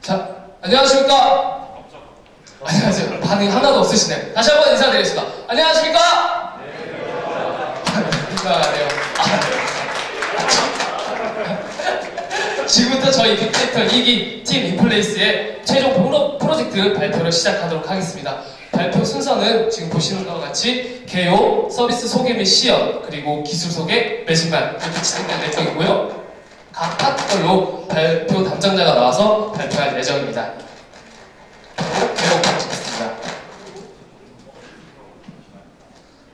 자, 안녕하십니까? 안녕하세요. 반응이 하나도 없으시네. 다시 한번 인사드리겠습니다. 안녕하십니까? 인사하네요. 지금부터 저희 빅데이터 2기 팀 인플레이스의 최종 프로젝트 발표를 시작하도록 하겠습니다. 발표 순서는 지금 보시는 것과 같이 개요, 서비스 소개 및 시연, 그리고 기술 소개, 매진반 이렇게 진행될 예정이고요. 각 파트별로 발표 담당자가 나와서 발표할 예정입니다. 개요 찍겠습니다.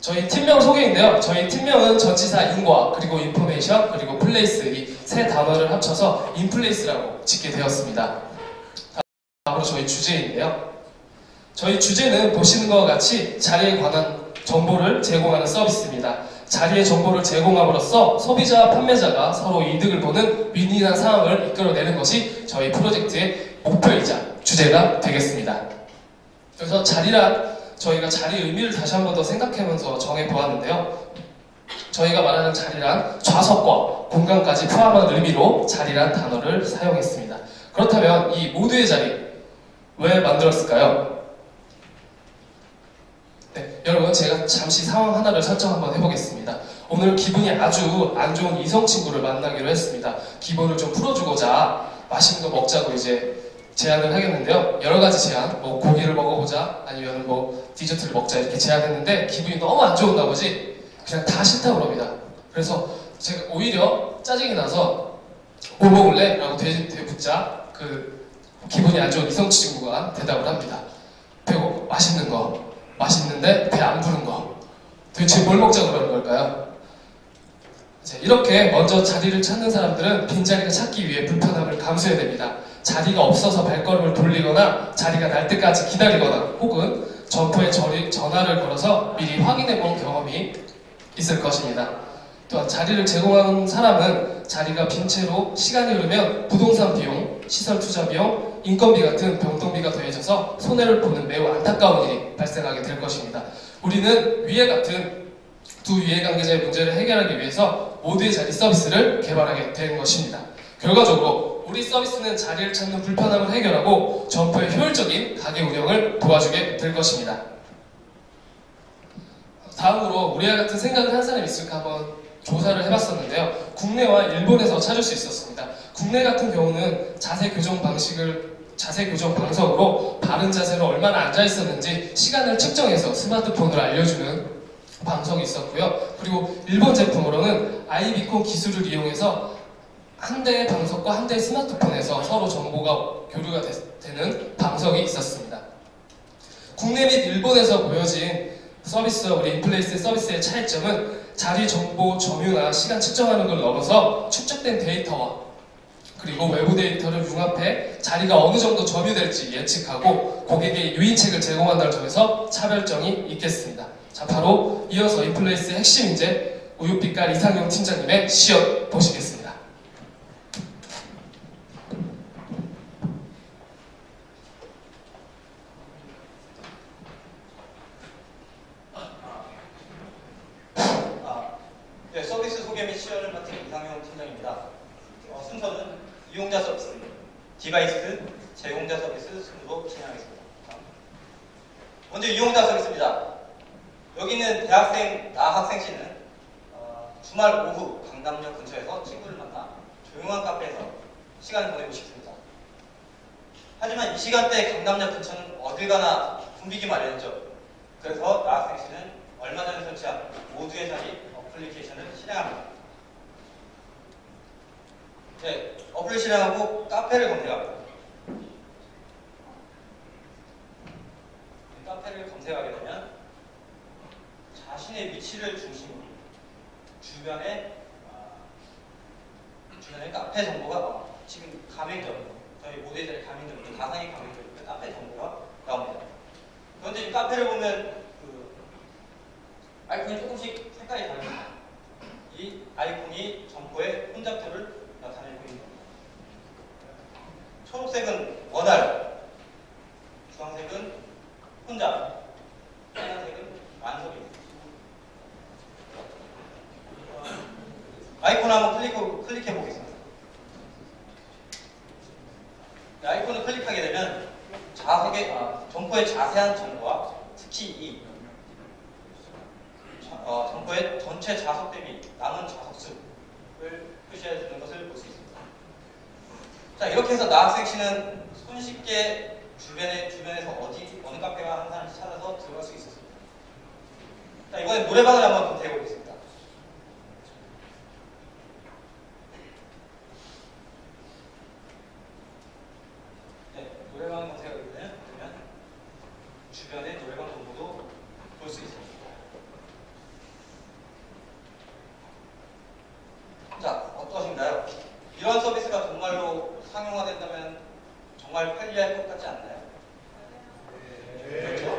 저희 팀명 소개인데요. 저희 팀명은 전치사 인과, 그리고 인포메이션, 그리고 플레이스 이 세 단어를 합쳐서 인플레이스라고 짓게 되었습니다. 다음으로 저희 주제인데요. 저희 주제는 보시는 것과 같이 자리에 관한 정보를 제공하는 서비스입니다. 자리의 정보를 제공함으로써 소비자와 판매자가 서로 이득을 보는 윈윈한 상황을 이끌어내는 것이 저희 프로젝트의 목표이자 주제가 되겠습니다. 그래서 자리란 저희가 자리의 의미를 다시 한 번 더 생각하면서 정해보았는데요. 저희가 말하는 자리란 좌석과 공간까지 포함한 의미로 자리란 단어를 사용했습니다. 그렇다면 이 모두의 자리 왜 만들었을까요? 네, 여러분 제가 잠시 상황 하나를 설정 한번 해보겠습니다. 오늘 기분이 아주 안 좋은 이성 친구를 만나기로 했습니다. 기분을 좀 풀어주고자 맛있는 거 먹자고 이제 제안을 하겠는데요. 여러 가지 제안, 뭐 고기를 먹어보자, 아니면 뭐 디저트를 먹자 이렇게 제안했는데 기분이 너무 안 좋은 나머지 그냥 다 싫다고 그럽니다. 그래서 제가 오히려 짜증이 나서 뭐 먹을래? 라고 되묻자 그 기분이 안 좋은 이성 친구가 대답을 합니다. 배고 맛있는 거. 맛있는데 배 안 부른 거. 도대체 뭘 먹자고 그러는 걸까요? 이렇게 먼저 자리를 찾는 사람들은 빈자리를 찾기 위해 불편함을 감수해야 됩니다. 자리가 없어서 발걸음을 돌리거나 자리가 날 때까지 기다리거나 혹은 점포에 전화를 걸어서 미리 확인해 본 경험이 있을 것입니다. 또한 자리를 제공한 사람은 자리가 빈 채로 시간이 흐르면 부동산 비용, 시설 투자 비용, 인건비 같은 병동비가 더해져서 손해를 보는 매우 안타까운 일이 발생하게 될 것입니다. 우리는 위에 같은 두 이해관계자의 문제를 해결하기 위해서 모두의 자리 서비스를 개발하게 된 것입니다. 결과적으로 우리 서비스는 자리를 찾는 불편함을 해결하고 점포의 효율적인 가게 운영을 도와주게 될 것입니다. 다음으로 우리와 같은 생각을 한 사람이 있을까 한번 조사를 해봤었는데요. 국내와 일본에서 찾을 수 있었습니다. 국내 같은 경우는 자세 교정 방석으로 바른 자세로 얼마나 앉아 있었는지 시간을 측정해서 스마트폰으로 알려주는 방석이 있었고요. 그리고 일본 제품으로는 아이비콘 기술을 이용해서 한 대의 방석과 한 대의 스마트폰에서 서로 정보가 교류가 되는 방석이 있었습니다. 국내 및 일본에서 보여진 서비스와 우리 인플레이스 서비스의 차이점은 자리 정보 점유나 시간 측정하는 걸 넘어서 축적된 데이터와 그리고 외부 데이터를 융합해 자리가 어느 정도 점유될지 예측하고 고객의 유인책을 제공한다는 점에서 차별점이 있겠습니다. 자, 바로 이어서 인플레이스의 핵심 인재 우유빛깔 이상용 팀장님의 시연 보시겠습니다. 네, 서비스 소개 및 시연을 맡은 이상용 팀장입니다. 순서는 이용자 서비스, 디바이스, 제공자 서비스 순으로 진행하겠습니다. 먼저 이용자 서비스입니다. 여기는 대학생, 나 학생 씨는 주말 오후 강남역 근처에서 친구를 만나 조용한 카페에서 시간을 보내고 싶습니다. 하지만 이 시간대 강남역 근처는 어딜 가나 붐비기 마련이죠. 그래서 나 학생 씨는 얼마 전에 설치한 모두의 자리 어플리케이션을 실행합니다. 네, 어플을 실행하고 카페를 검색합니다. 카페를 검색하게 되면 자신의 위치를 중심으로 주변에 카페 정보가 지금 가맹점, 저희 모두의 자리 가맹점, 가상의 가맹점 카페 정보가 나옵니다. 그런데 이 카페를 보면 아이콘이 조금씩 색깔이 다릅니다. 이 아이콘이 점포의 혼잡도를 나타내고 있는 겁니다. 초록색은 원활, 주황색은 혼잡, 빨간색은 만석입니다. 아이콘 한번 클릭해 보겠습니다. 아이콘을 클릭하게 점포의 자세한 정보와 특히 이 점포의 전체 좌석 대비 남은 좌석 수를 표시해 주는 것을 볼 수 있습니다. 자, 이렇게 해서 나학생 씨는 손쉽게 주변에서 어느 카페가 항상 찾아서 들어갈 수 있었습니다. 자, 이번엔 노래방을 한번 검색해 보겠습니다. 네, 노래방 검색하게 되면 주변의 노래방 정보도 볼 수 있습니다. 자, 어떠신가요? 이런 서비스가 정말로 상용화된다면 정말 편리할 것 같지 않나요? 그렇죠?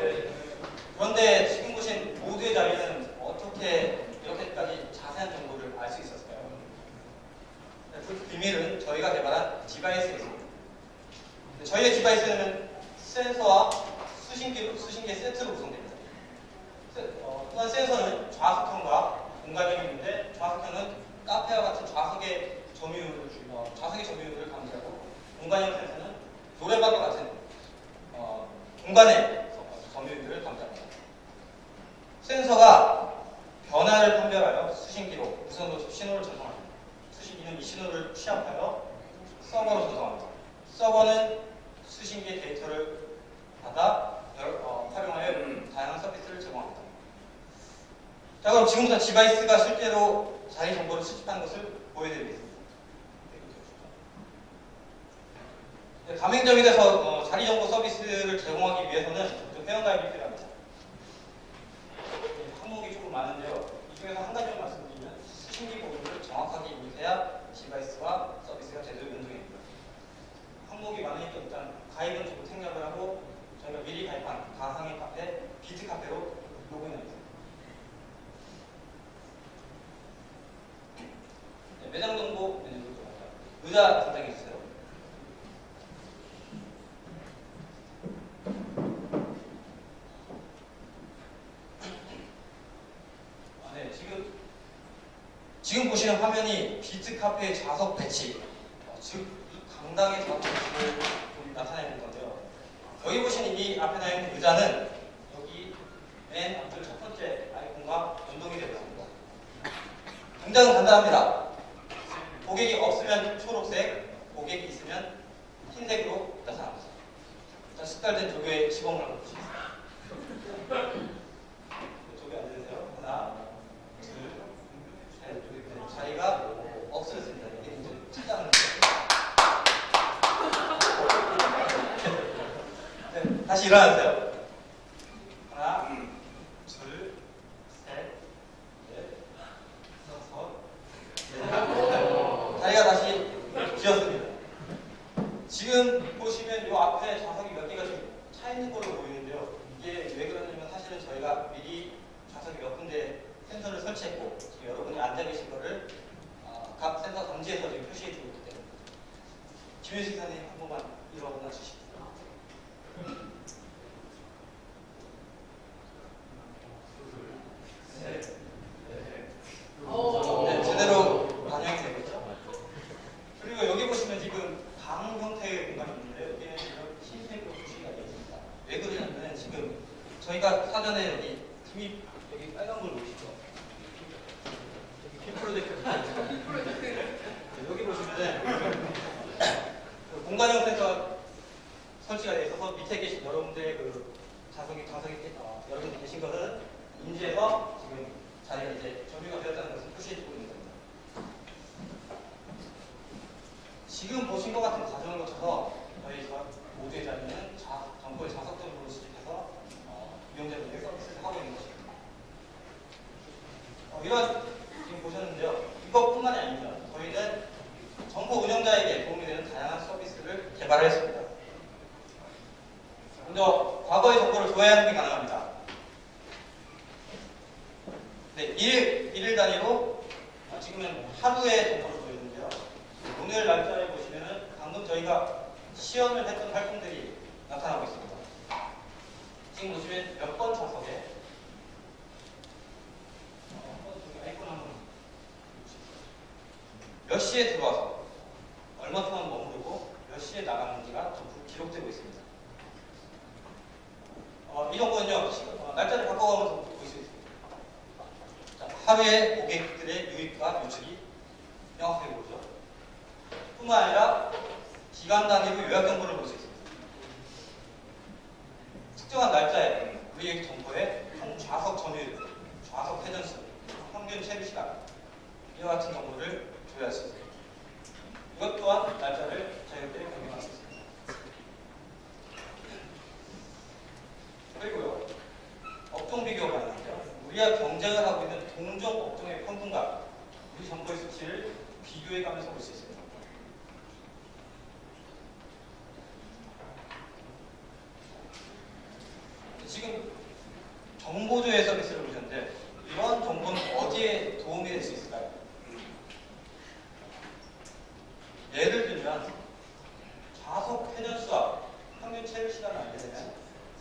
그런데 지금 보신 모두의 자리는 어떻게 이렇게까지 자세한 정보를 알 수 있었을까요? 그 비밀은 저희가 개발한 디바이스에 있습니다. 저희의 디바이스는 센서와 수신기의 세트로 구성됩니다. 또한 센서는 좌석형과 공간형이 있는데 좌석형은 카페와 같은 좌석의 점유율을 감지하고 공간형 센서는 노래방과 같은 공간의 점유율을 감지합니다. 센서가 변화를 판별하여 수신기로 무선으로 신호를 전송합니다. 수신기는 이 신호를 취합하여 서버로 전송합니다. 서버는 수신기의 데이터를 받아 활용하여 다양한 서비스를 제공합니다. 자, 그럼 지금부터 디바이스가 실제로 자리 정보를 수집하는 것을 보여드리겠습니다. 네, 가맹점이 돼서 자리 정보 서비스를 제공하기 위해서는 회원가입이 필요합니다. 항목이 조금 많은데요. 이 중에서 한 가지만 말씀드리면 수신기 보호를 정확하게 입력해야 디바이스와 서비스가 제대로 연동됩니다. 항목이 많으니까 일단 가입은 저도 생략을 하고 저희가 미리 가입한 가상의 카페 비트카페로 로그인합니다. 네, 매장 정보 의자 선정해 주세요. 네, 지금 보시는 화면이 비트카페의 좌석 배치, 즉 강당의 좌석 배치를 나타내는 건데요. 여기 보시는 이 앞에 나 있는 의자는 여기 맨 앞줄 첫 번째 아이콘과 연동이 되어 있습니다. 동작은 간단합니다. 고객이 없으면 초록색, 고객이 있으면 흰색으로 나타납니다. 자, 식달된 조교의 시범을 한번 보시겠습니다. 조교 앉으세요. 하나, 둘, 셋. 자리가 없어졌습니다. 이게 이제 찾아가는 거예요. 네, 다시 일어나세요. 하나, 둘, 셋, 넷, 다섯. 자리가 다시 비었습니다. 지금 보시면 이 앞에 좌석이 몇 개가 좀 차 있는 걸로 보이는데요. 이게 왜 그러냐면 사실은 저희가 미리 좌석이 몇 군데 센서를 설치했고 지금 여러분이 앉아 계신 거를 각 센서 단지에서 지금 표시해 주고 있기 때문에. 김윤식 선생님 한 번만 일어나 주시죠. 네, 제대로 반영이 되고 있죠. 그리고 여기 보시면 지금 방 형태의 공간이 있는데 여기는 지금 흰색으로 표시가 되어 있습니다. 왜 그러냐면 지금 저희가 사전에 여기 팀이 여기 빨간 걸 놓으시죠. 여기 핀 프로젝트 여기 보시면은 그 공간형 센서 설치가 되어 있어서 밑에 계신 여러분들의 그 좌석이 여러분들 계신 것은 인지해서 지금 자리가 이제 점유가 되었다는 것을 표시해주고 있는 겁니다. 지금 보신 것 같은 과정을 거쳐서 저희가 모두의 자리는 점포의 좌석 정보를 수집해서 이용자들에게 서비스를 하고 있는 것입니다. 이런 지금 보셨는데요. 이것뿐만이 아닙니다. 저희는 점포 운영자에게 도움이 되는 다양한 서비스를 개발했습니다. 먼저 과거의 정보를 조회하는 게 가능합니다. 네, 일일 단위로 지금은 하루의 정보를 보여주는데요. 오늘 날짜에 보시면은 방금 저희가 시연을 했던 활동들이 나타나고 있습니다. 지금 보시면 몇 번 좌석에 아이콘 한번 몇 시에 들어와서 얼마 동안 머무르고 몇 시에 나가는지가 전부 기록되고 있습니다. 날짜를 바꿔가면서 볼 수 있습니다. 자, 하루에 고객들의 유입과 유출이 명확하게 보죠. 뿐만 아니라 기간 단위로 요약 정보를 볼 수 있습니다. 특정한 날짜에 우리 정보의 총 좌석 점유율, 좌석 회전수, 평균 체류 시간 이와 같은 정보를 조회할 수 있습니다. 이것 또한 날짜를 자유롭게 변경할 수 있습니다. 그리고요, 업종 비교 가능한데요. 우리가 경쟁을 하고 있는 동종 업종의 평균과 우리 정보의 수치를 비교해가면서 볼 수 있습니다. 지금 정보조회 서비스를 보셨는데 이러한 정보는 어디에 도움이 될 수 있을까요? 예를 들면 좌석 회전수와 평균 체류 시간을 알게 되면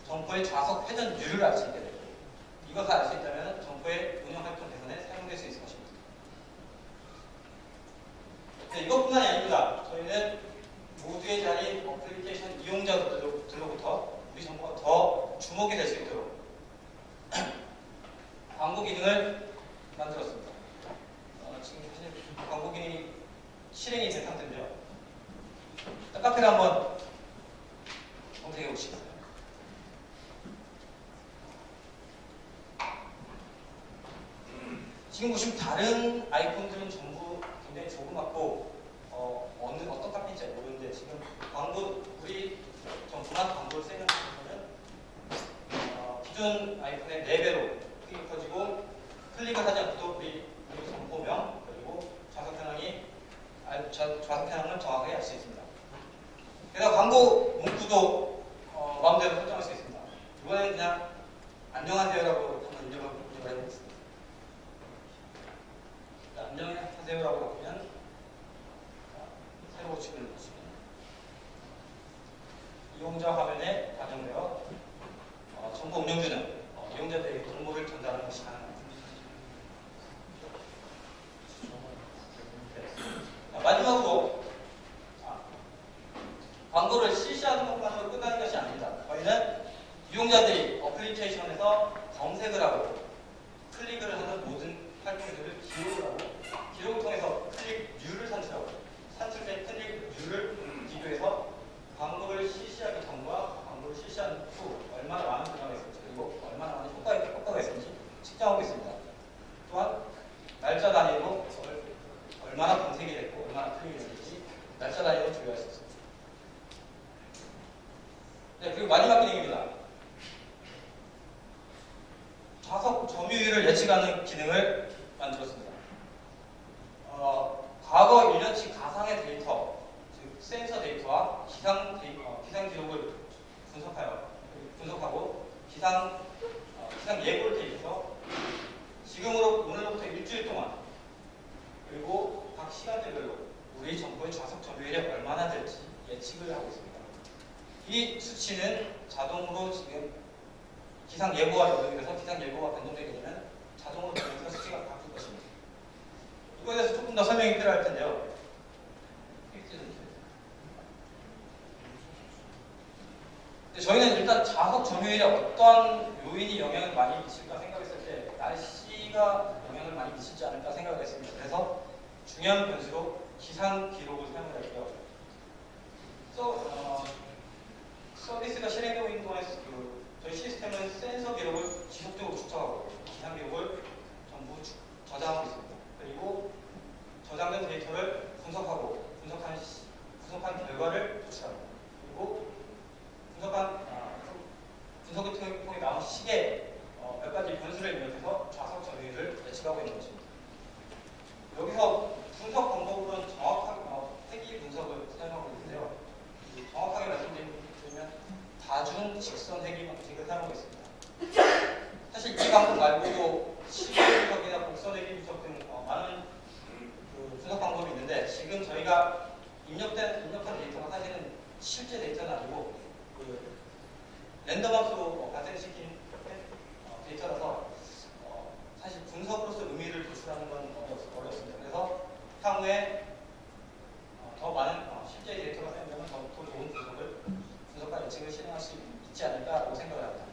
정보의 좌석 회전율을 알 수 있게 됩니다. 이것을 알 수 있다면 정보의 운영활동 개선에 사용될 수 있을 것입니다. 네, 이것뿐만이 아닙니다. 저희는 모두의 자리 어플리케이션 이용자들로부터 우리 정보가 더 주목이 될 수 있도록 광고 기능을 만들었습니다. 지금 사실 광고 기능이 실행이 된 상태인데요. 카페를 한번 검색해 보시겠어요? 지금 보시면 다른 아이콘들은 전부 굉장히 조그맣고 어떤 카페인지 잘 모르는데 지금 광고 우리 정부나 광고를 세팅하는 기존 아이폰의 4배로 크게 커지고 클릭을 하지 않고도 우리 정보명 그리고 좌석 편향을 정확하게 알 수 있습니다. 게다가 광고 문구도 마음대로 설정할 수 있습니다. 이번에는 그냥 안녕하세요라고 한번 입력을 해보겠습니다. 안녕하세요라고 바꾸면 새로 지금 보시면 이용자 화면에 반영되어 정보 운영주는 이용자들에게 정보를 전달하는 것이 가능합니다. 마지막으로 광고를 실시하는 것만으로 끝나는 것이 아닙니다. 저희는 이용자들이 어플리케이션에서 검색을 하고 클릭을 하는 모든 활동들을 기록을 하고 기록을 통해서 클릭률을 산출하고 산출된 클릭률을 비교해서 광고를 실시하기 전과 광고를 실시한 후 얼마나 많은 변화가 있을지 그리고 얼마나 많은 효과가 있을지 측정하고 있습니다. 또한 날짜 단위로 얼마나 검색이 됐고 얼마나 클릭이 됐는지 날짜 단위로 조회할 수 있습니다. 네, 그리고 마지막 기능입니다. 좌석 점유율을 예측하는 기능을 만들었습니다. 과거 1년치 가상의 데이터, 즉 센서 데이터와 기상 기록을 분석하고 기상 예보를 대입해서 오늘로부터 일주일 동안 그리고 각 시간대별로 우리 정보의 좌석 점유율이 얼마나 될지 예측을 하고 있습니다. 이 수치는 자동으로 지금 기상 예보와 연동이 돼서 기상 예보가 변동되게 되면 자동으로 변동해서 수치가 바뀔 것입니다. 이거에 대해서 조금 더 설명이 필요할 텐데요. 저희는 일단 좌석 점유율에 어떤 요인이 영향을 많이 미칠까 생각했을 때 날씨가 영향을 많이 미치지 않을까 생각을 했습니다. 그래서 중요한 변수로 기상 기록을 사용할게요. 서비스가 실행되고 있는 동안에 저희 시스템은 센서 기록을 지속적으로 축적하고 기상 기록을 전부 저장하고 있습니다. 그리고 저장된 데이터를 분석한 결과를 도출합니다. 그리고 분석을 통해 나온 시계 몇 가지 변수를 입력해서 좌석 점유율을 예측하고 있는 것입니다. 여기서 분석 방법으로는 정확하게 세기 분석을 사용하고 있는데요. 정확하게 말씀드리면 다중 직선 세기 방식을 사용하고 있습니다. 사실 이 방법 말고도 시계 분석이나 곡선 세기 분석 등 많은 분석 방법이 있는데 지금 저희가 입력한 데이터가 사실은 실제 데이터는 아니고 랜덤함수로 발생시킨 데이터라서 사실 분석으로서 의미를 도출하는 건 어렵습니다. 그래서 향후에 더 많은 실제 데이터가 사용되면 더 좋은 분석과 예측을 실행할 수 있지 않을까라고 생각을 합니다.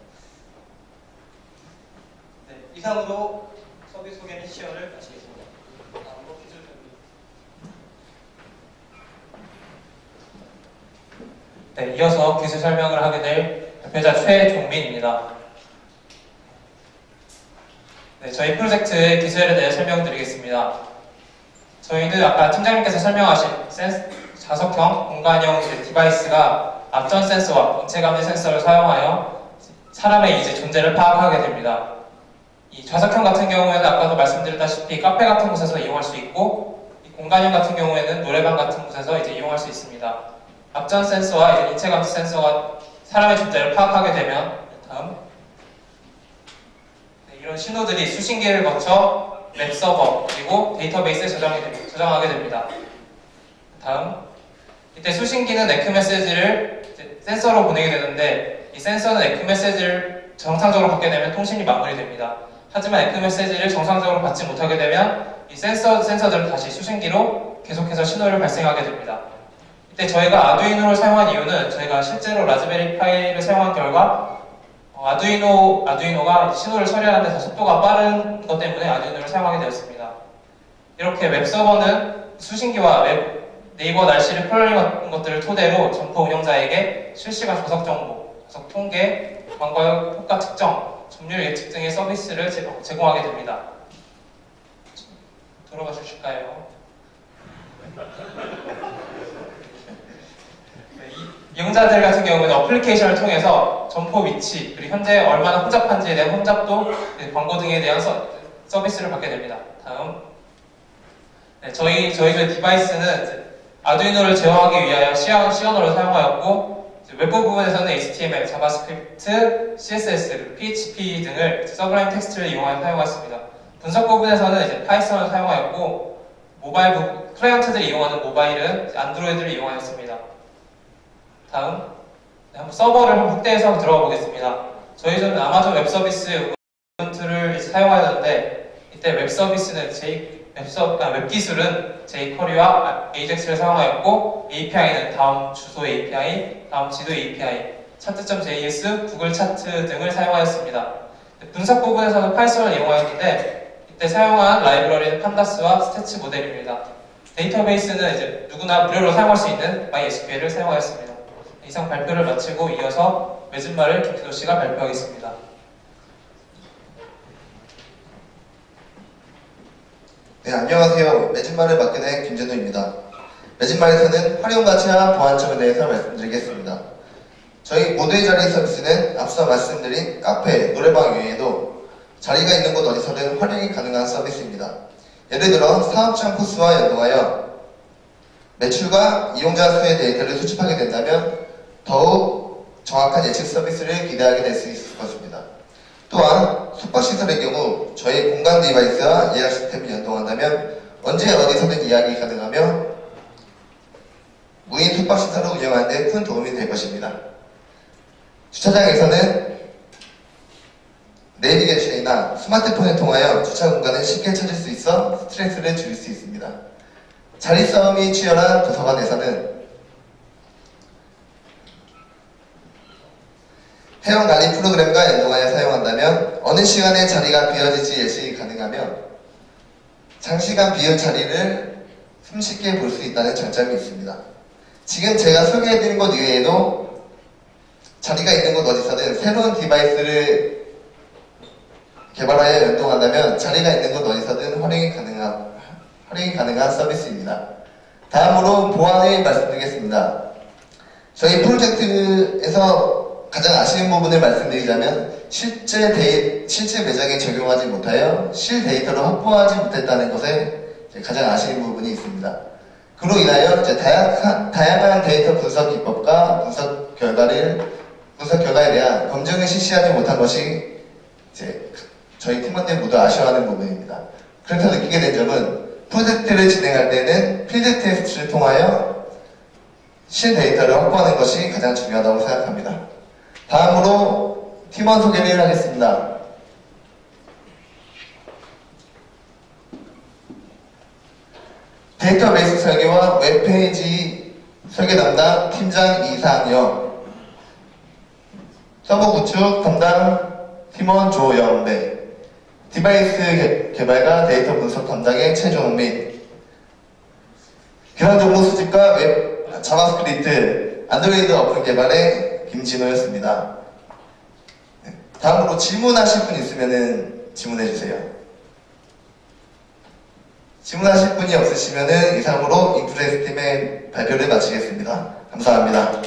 이상으로 서비스 소개 및 시연을 마치겠습니다. 다음으로 기술 설명. 네, 이어서 기술 설명을 하게 될 대표자 최종민입니다. 네, 저희 프로젝트의 기술에 대해 설명드리겠습니다. 저희는 아까 팀장님께서 설명하신 자석형, 공간형 디바이스가 앞전 센서와 인체 감지 센서를 사용하여 사람의 이제 존재를 파악하게 됩니다. 이 좌석형 같은 경우에는 아까도 말씀드렸다시피 카페 같은 곳에서 이용할 수 있고, 이 공간형 같은 경우에는 노래방 같은 곳에서 이제 이용할 수 있습니다. 앞전 센서와 이제 인체 감지 센서가 사람의 존재를 파악하게 되면 다음 이런 신호들이 수신기를 거쳐 웹 서버 그리고 데이터베이스에 저장하게 됩니다. 다음 이때 수신기는 에크 메시지를 센서로 보내게 되는데 이 센서는 에크 메시지를 정상적으로 받게 되면 통신이 마무리됩니다. 하지만 에크 메시지를 정상적으로 받지 못하게 되면 이 센서들은 다시 수신기로 계속해서 신호를 발생하게 됩니다. 이때 저희가 아두이노를 사용한 이유는 저희가 실제로 라즈베리 파이를 사용한 결과 아두이노가 신호를 처리하는 데 더 속도가 빠른 것 때문에 아두이노를 사용하게 되었습니다. 이렇게 웹서버는 수신기와 네이버 날씨를 플러링 같은 것들을 토대로 점포 운영자에게 실시간 좌석 정보, 좌석 통계, 광고 효과 측정, 점유율 예측 등의 서비스를 제공하게 됩니다. 들어가 주실까요? 이용자들 같은 경우는 어플리케이션을 통해서 점포 위치, 그리고 현재 얼마나 혼잡한지에 대한 혼잡도, 광고 등에 대한 서비스를 받게 됩니다. 다음. 네, 저희 디바이스는 아두이노를 제어하기 위하여 시어너를 사용하였고, 웹부 부분에서는 HTML, 자바스크립트, CSS, PHP 등을 서브라임 텍스트를 이용하여 사용했습니다. 분석 부분에서는 이제 파이썬을 사용하였고, 클라이언트들이 이용하는 모바일은 안드로이드를 이용하였습니다. 다음, 한번 서버를 한번 확대해서 한번 들어가 보겠습니다. 저희는 아마존 웹 서비스 우분투를 사용하였는데, 이때 웹 서비스는 웹 기술은 jQuery와 AJAX를 사용하였고, API는 다음 주소 API, 다음 지도 API, 차트.js, 구글 차트 등을 사용하였습니다. 분석 부분에서는 파이썬을 이용하였는데, 이때 사용한 라이브러리는 판다스와 스태츠 모델입니다. 데이터베이스는 이제 누구나 무료로 사용할 수 있는 MySQL을 사용하였습니다. 이상 발표를 마치고 이어서 매진말을 김진호 씨가 발표하겠습니다. 네, 안녕하세요. 매진말을 맡게 된 김진호입니다. 매진말에서는 활용 가치와 보안점에 대해서 말씀드리겠습니다. 저희 모두의 자리 서비스는 앞서 말씀드린 카페, 노래방 외에도 자리가 있는 곳 어디서든 활용이 가능한 서비스입니다. 예를 들어 사업장 코스와 연동하여 매출과 이용자 수의 데이터를 수집하게 된다면 더욱 정확한 예측 서비스를 기대하게 될 수 있을 것입니다. 또한 숙박시설의 경우 저희 공간 디바이스와 예약 시스템을 연동한다면 언제 어디서든 예약이 가능하며 무인 숙박시설을 운영하는 데 큰 도움이 될 것입니다. 주차장에서는 내비게이션이나 스마트폰을 통하여 주차 공간을 쉽게 찾을 수 있어 스트레스를 줄일 수 있습니다. 자리 싸움이 치열한 도서관에서는 회원관리 프로그램과 연동하여 사용한다면 어느 시간에 자리가 비어질지 예측이 가능하며 장시간 비운 자리를 손쉽게 볼 수 있다는 장점이 있습니다. 지금 제가 소개해드린 곳 이외에도 자리가 있는 곳 어디서든 새로운 디바이스를 개발하여 연동한다면 자리가 있는 곳 어디서든 활용이 가능한 서비스입니다. 다음으로 보안을 말씀드리겠습니다. 저희 프로젝트에서 가장 아쉬운 부분을 말씀드리자면 실제 매장에 적용하지 못하여 실 데이터를 확보하지 못했다는 것에 가장 아쉬운 부분이 있습니다. 그로 인하여 다양한 데이터 분석 기법과 분석 결과에 대한 검증을 실시하지 못한 것이 저희 팀원들 모두 아쉬워하는 부분입니다. 그래서 느끼게 된 점은 프로젝트를 진행할 때는 필드 테스트를 통하여 실 데이터를 확보하는 것이 가장 중요하다고 생각합니다. 다음으로 팀원 소개를 하겠습니다. 데이터베이스 설계와 웹페이지 설계 담당 팀장 이상영, 서버 구축 담당 팀원 조영배, 디바이스 개발과 데이터 분석 담당의 최종민, 기반 정보 수집과 웹 자바스크립트, 안드로이드 어플 개발의 김진호였습니다. 다음으로 질문하실 분 있으면 질문해 주세요. 질문하실 분이 없으시면 이상으로 인플레이스 팀의 발표를 마치겠습니다. 감사합니다.